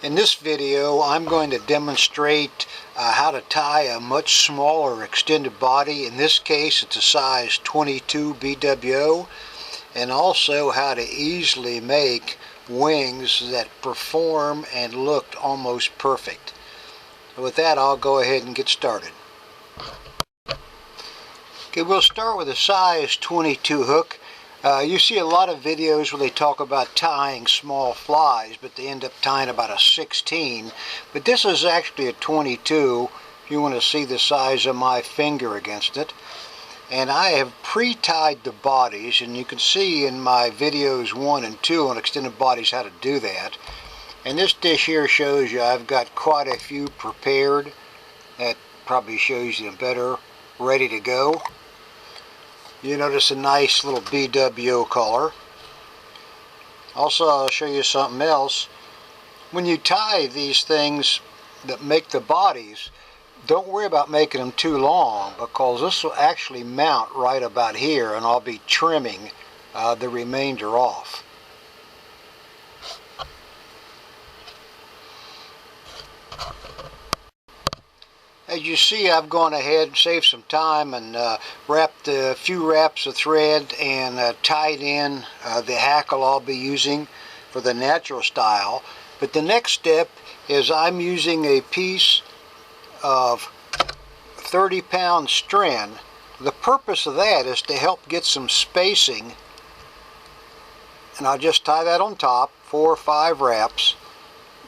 In this video, I'm going to demonstrate how to tie a much smaller extended body. In this case, it's a size 22 BWO, and also how to easily make wings that perform and look almost perfect. With that, I'll go ahead and get started. Okay, we'll start with a size 22 hook. You see a lot of videos where they talk about tying small flies, but they end up tying about a 16. But this is actually a 22, if you want to see the size of my finger against it. And I have pre-tied the bodies, and you can see in my videos 1 and 2 on extended bodies how to do that. And this dish here shows you I've got quite a few prepared. That probably shows you better, ready to go. You notice a nice little BWO color. Also, I'll show you something else. When you tie these things that make the bodies, don't worry about making them too long, because this will actually mount right about here, and I'll be trimming the remainder off. As you see, I've gone ahead and saved some time and wrapped a few wraps of thread and tied in the hackle I'll be using for the natural style. But the next step is I'm using a piece of 30-pound string. The purpose of that is to help get some spacing, and I'll just tie that on top, 4 or 5 wraps,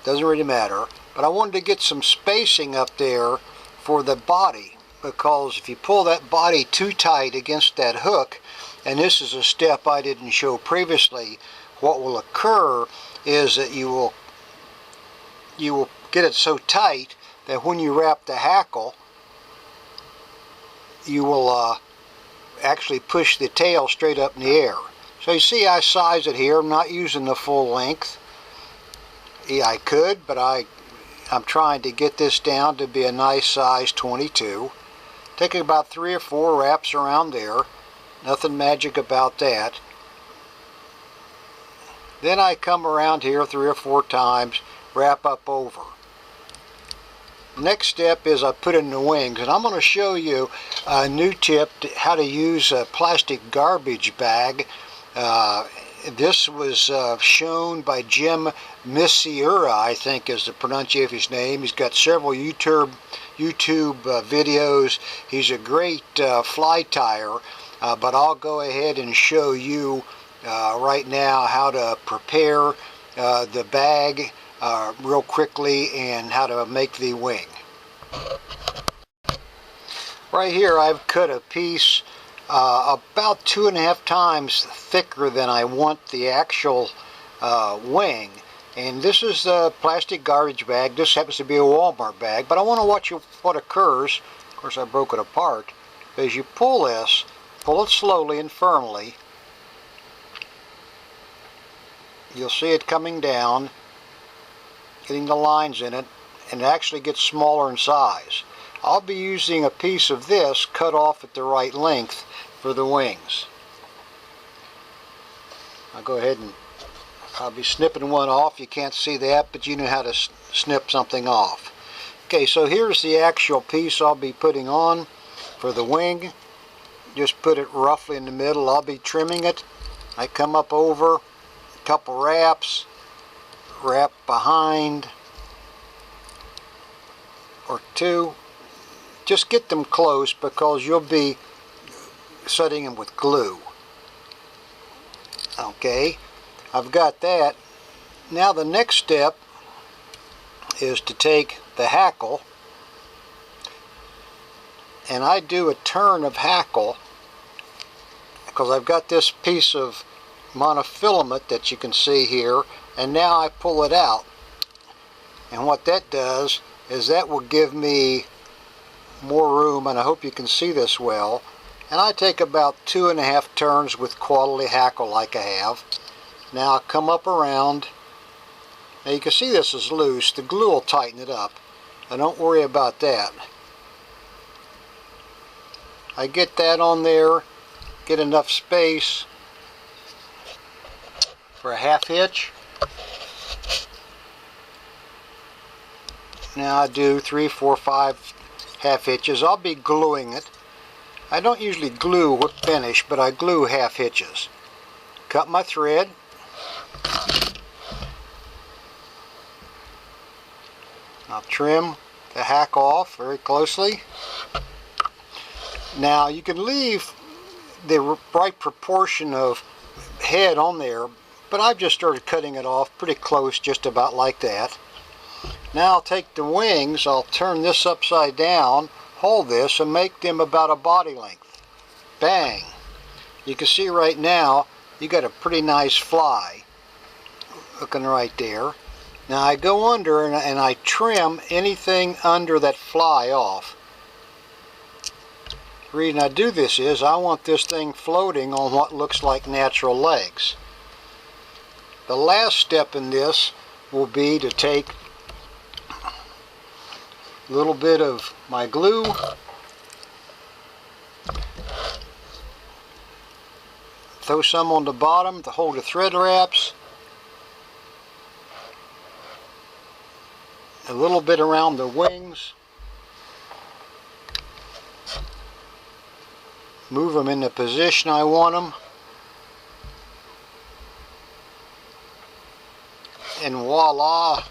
doesn't really matter. But I wanted to get some spacing up there for the body, because if you pull that body too tight against that hook, and this is a step I didn't show previously, what will occur is that you will get it so tight that when you wrap the hackle, you will actually push the tail straight up in the air. So you see I size it here. I'm not using the full length. Yeah, I could, but I'm trying to get this down to be a nice size 22. Taking about 3 or 4 wraps around there. Nothing magic about that. Then I come around here 3 or 4 times, wrap up over. Next step is I put in the wings, and I'm going to show you a new tip how to use a plastic garbage bag. This was shown by Jim Misiura, I think is the pronunciation of his name. He's got several YouTube videos. He's a great fly tyer, but I'll go ahead and show you right now how to prepare the bag real quickly and how to make the wing. Right here I've cut a piece about 2.5 times thicker than I want the actual wing. And this is the plastic garbage bag. This happens to be a Walmart bag, but I want to watch what occurs. Of course, I broke it apart. As you pull this, pull it slowly and firmly. You'll see it coming down, getting the lines in it, and it actually gets smaller in size. I'll be using a piece of this cut off at the right length for the wings. I'll go ahead and I'll be snipping one off. You can't see that, but you know how to snip something off. Okay, so here's the actual piece I'll be putting on for the wing. Just put it roughly in the middle. I'll be trimming it. I come up over a couple wraps, wrap behind or 2. Just get them close, because you'll be setting them with glue. Okay, I've got that. Now the next step is to take the hackle, and I do a turn of hackle because I've got this piece of monofilament that you can see here, and now I pull it out, and what that does is that will give me more room, and I hope you can see this well. And I take about 2.5 turns with quality hackle like I have. Now I'll come up around. Now you can see this is loose. The glue will tighten it up. Now don't worry about that. I get that on there, get enough space for a 1/2 hitch. Now I do 3, 4, 5 half hitches. I'll be gluing it. I don't usually glue with finish, but I glue half hitches. Cut my thread. I'll trim the hack off very closely. Now you can leave the right proportion of head on there, but I've just started cutting it off pretty close, just about like that. Now I'll take the wings, I'll turn this upside down, hold this, and make them about a body length. Bang! You can see right now you got a pretty nice fly looking right there. Now I go under and I trim anything under that fly off. The reason I do this is I want this thing floating on what looks like natural legs. The last step in this will be to take a little bit of my glue, throw some on the bottom to hold the thread wraps, a little bit around the wings, move them in the position I want them, and voila,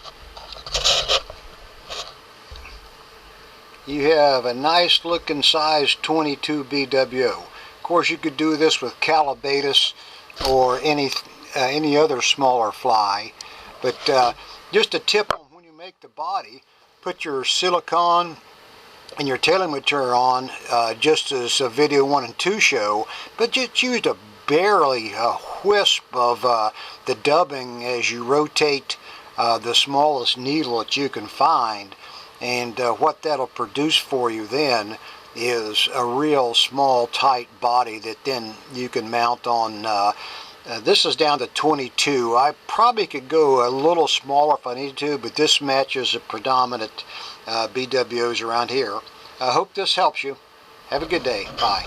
you have a nice looking size 22 BWO. Of course you could do this with calabatus or any other smaller fly, but just a tip on when you make the body, put your silicone and your tailing material on, just as video 1 and 2 show, but just use a barely a wisp of the dubbing as you rotate the smallest needle that you can find, and what that'll produce for you then is a real small tight body that then you can mount on. This is down to 22. I probably could go a little smaller if I needed to, but this matches the predominant BWOs around here. I hope this helps you. Have a good day. Bye.